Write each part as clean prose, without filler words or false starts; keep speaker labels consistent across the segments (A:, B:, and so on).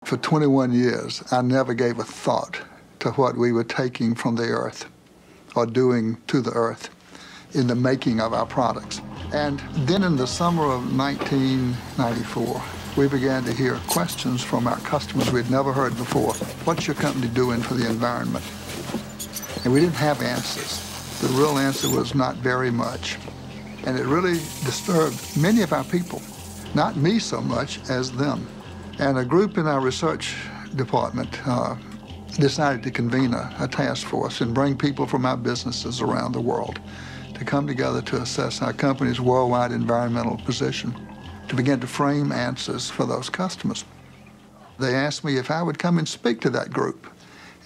A: For 21 years, I never gave a thought to what we were taking from the earth or doing to the earth in the making of our products. And then in the summer of 1994, we began to hear questions from our customers we'd never heard before. What's your company doing for the environment? And we didn't have answers. The real answer was not very much. And it really disturbed many of our people, not me so much as them. And a group in our research department decided to convene a task force and bring people from our businesses around the world to come together to assess our company's worldwide environmental position, to begin to frame answers for those customers. They asked me if I would come and speak to that group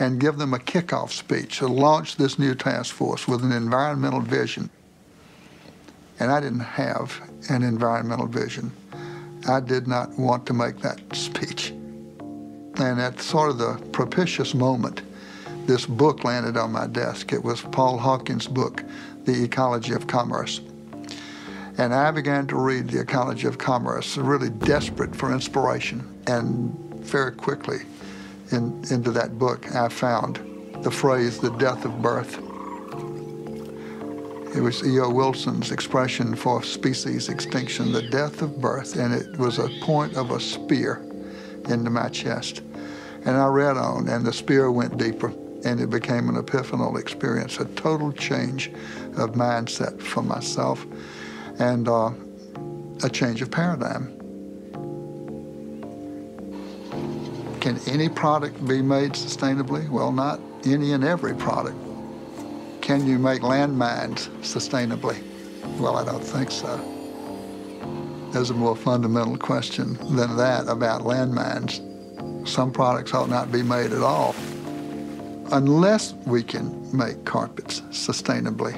A: and give them a kickoff speech to launch this new task force with an environmental vision. And I didn't have an environmental vision. I did not want to make that speech. And at sort of the propitious moment, this book landed on my desk. It was Paul Hawkins' book, The Ecology of Commerce. And I began to read The Ecology of Commerce, really desperate for inspiration. And very quickly into that book, I found the phrase, the death of birth. It was E.O. Wilson's expression for species extinction, the death of birth, and it was a point of a spear into my chest. And I read on, and the spear went deeper, and it became an epiphanal experience, a total change of mindset for myself, and a change of paradigm. Can any product be made sustainably? Well, not any and every product. Can you make landmines sustainably? Well, I don't think so. There's a more fundamental question than that about landmines. Some products ought not be made at all. Unless we can make carpets sustainably,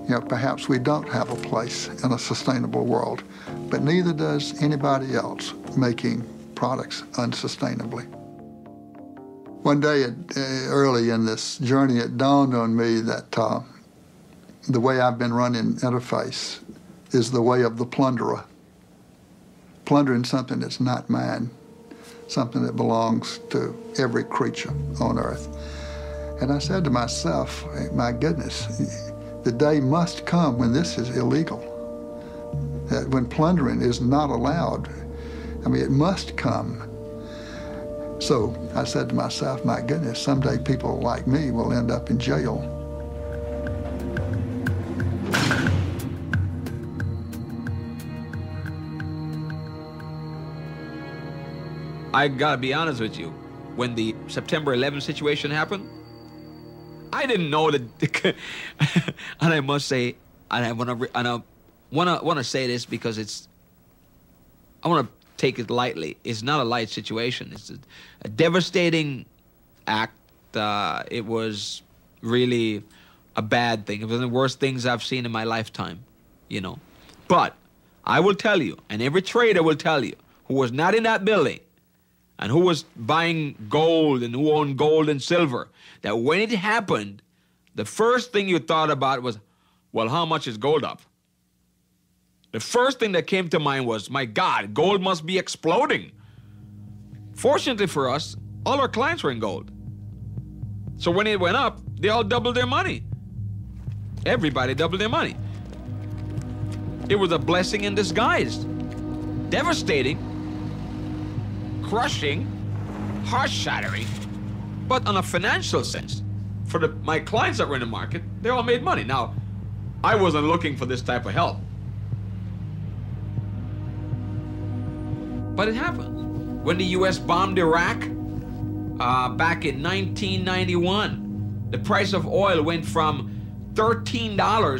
A: you know, perhaps we don't have a place in a sustainable world, but neither does anybody else making products unsustainably. One day, early in this journey, it dawned on me that the way I've been running Interface is the way of the plunderer. Plundering something that's not mine, something that belongs to every creature on earth. And I said to myself, my goodness, the day must come when this is illegal, that when plundering is not allowed. I mean, it must come. So I said to myself, my goodness, someday people like me will end up in jail.
B: I gotta be honest with you, when the September 11th situation happened, I didn't know that, and I must say, and I wanna say this because I wanna take it lightly. It's not a light situation. It's a devastating act. It was really a bad thing. It was one of the worst things I've seen in my lifetime, you know. But I will tell you, and every trader will tell you, who was not in that building, and who was buying gold and who owned gold and silver, that when it happened, the first thing you thought about was, well, how much is gold up? The first thing that came to mind was, my God, gold must be exploding. Fortunately for us, all our clients were in gold. So when it went up, they all doubled their money. Everybody doubled their money. It was a blessing in disguise. Devastating, crushing, heart-shattering, but on a financial sense, for my clients that were in the market, they all made money. Now, I wasn't looking for this type of help. But it happened. When the U.S. bombed Iraq back in 1991, the price of oil went from $13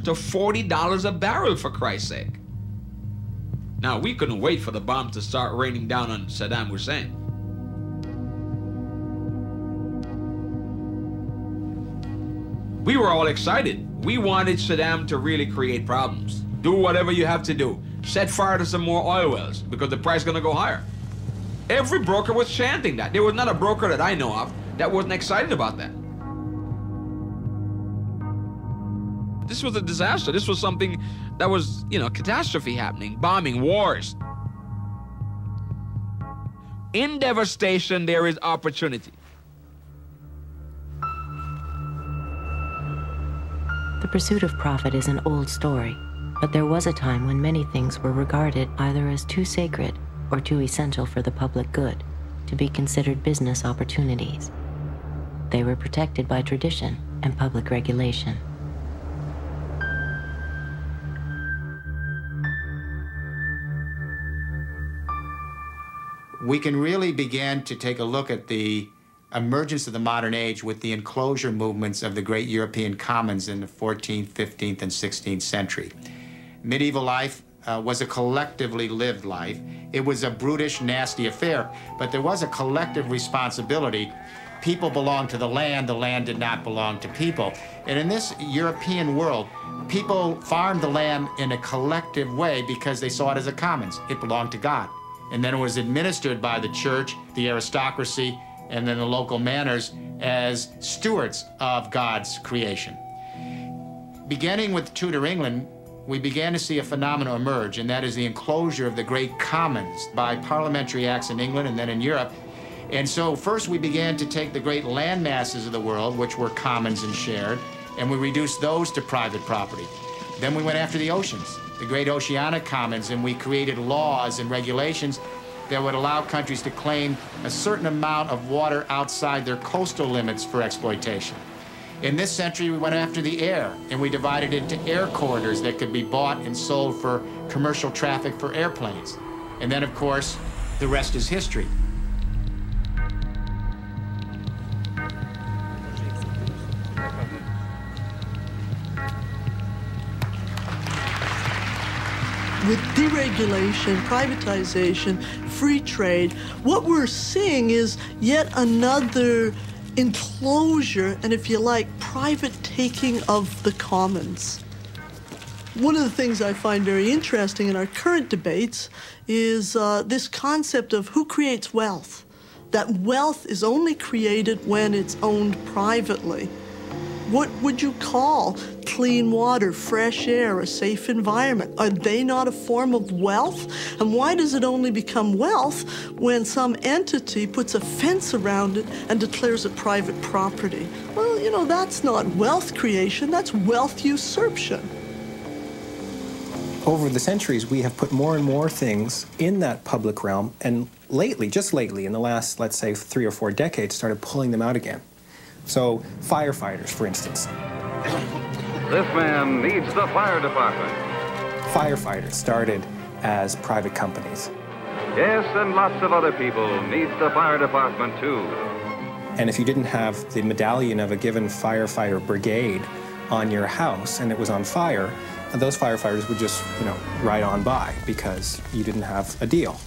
B: to $40 a barrel, for Christ's sake. Now, we couldn't wait for the bomb to start raining down on Saddam Hussein. We were all excited. We wanted Saddam to really create problems. Do whatever you have to do. Set fire to some more oil wells because the price is going to go higher. Every broker was chanting that. There was not a broker that I know of that wasn't excited about that. This was a disaster. This was something that was, you know, catastrophe happening, bombing, wars. In devastation, there is opportunity.
C: The pursuit of profit is an old story, but there was a time when many things were regarded either as too sacred or too essential for the public good to be considered business opportunities. They were protected by tradition and public regulation.
D: We can really begin to take a look at the emergence of the modern age with the enclosure movements of the great European commons in the 14th, 15th, and 16th century. Medieval life was a collectively lived life. It was a brutish, nasty affair, but there was a collective responsibility. People belonged to the land did not belong to people. And in this European world, people farmed the land in a collective way because they saw it as a commons. It belonged to God. And then it was administered by the church, the aristocracy, and then the local manors as stewards of God's creation. Beginning with Tudor England, we began to see a phenomenon emerge, and that is the enclosure of the great commons by parliamentary acts in England and then in Europe. And so first we began to take the great land masses of the world, which were commons and shared, and we reduced those to private property. Then we went after the oceans, the great oceanic commons, and we created laws and regulations that would allow countries to claim a certain amount of water outside their coastal limits for exploitation. In this century, we went after the air, and we divided it into air corridors that could be bought and sold for commercial traffic for airplanes. And then, of course, the rest is history.
E: With deregulation, privatization, free trade, what we're seeing is yet another enclosure and, if you like, private taking of the commons. One of the things I find very interesting in our current debates is this concept of who creates wealth. That wealth is only created when it's owned privately. What would you call clean water, fresh air, a safe environment? Are they not a form of wealth? And why does it only become wealth when some entity puts a fence around it and declares it private property? Well, you know, that's not wealth creation, that's wealth usurpation.
F: Over the centuries, we have put more and more things in that public realm, and lately, just lately, in the last, let's say, 3 or 4 decades, started pulling them out again. So, firefighters, for instance.
G: This man needs the fire department.
F: Firefighters started as private companies.
G: Yes, and lots of other people need the fire department, too.
F: And if you didn't have the medallion of a given firefighter brigade on your house and it was on fire, those firefighters would just, ride on by because you didn't have a deal.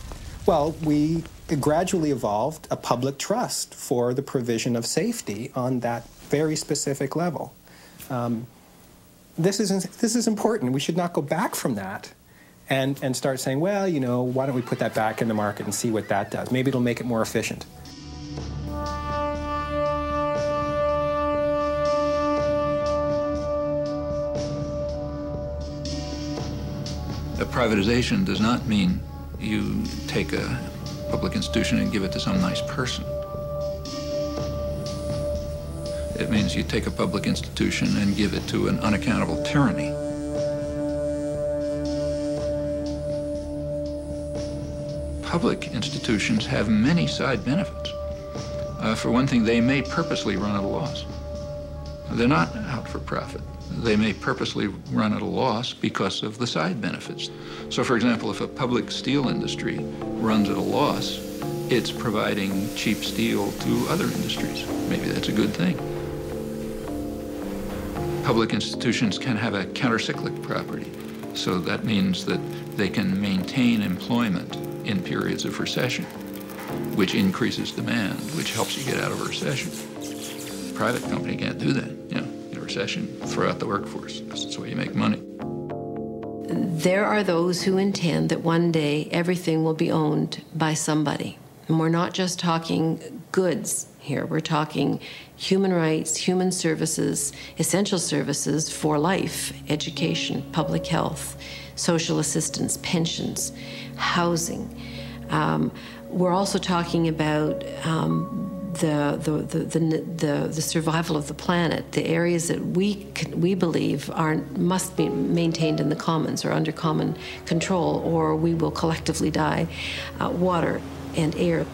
F: Well, we gradually evolved a public trust for the provision of safety on that very specific level. This is important. We should not go back from that and start saying, well, why don't we put that back in the market and see what that does? Maybe it'll make it more efficient.
H: A privatization does not mean you take a public institution and give it to some nice person. It means you take a public institution and give it to an unaccountable tyranny. Public institutions have many side benefits. For one thing, they may purposely run at a loss. They're not out for profit. They may purposely run at a loss because of the side benefits. So, for example, if a public steel industry runs at a loss, it's providing cheap steel to other industries. Maybe that's a good thing. Public institutions can have a countercyclic property. So that means that they can maintain employment in periods of recession, which increases demand, which helps you get out of a recession. A private company can't do that. In a recession, throw out the workforce. That's the way you make money.
I: There are those who intend that one day everything will be owned by somebody. And we're not just talking goods here. We're talking human rights, human services, essential services for life, education, public health, social assistance, pensions, housing. We're also talking about the survival of the planet, the areas that we believe must be maintained in the commons or under common control, or we will collectively die, water and air.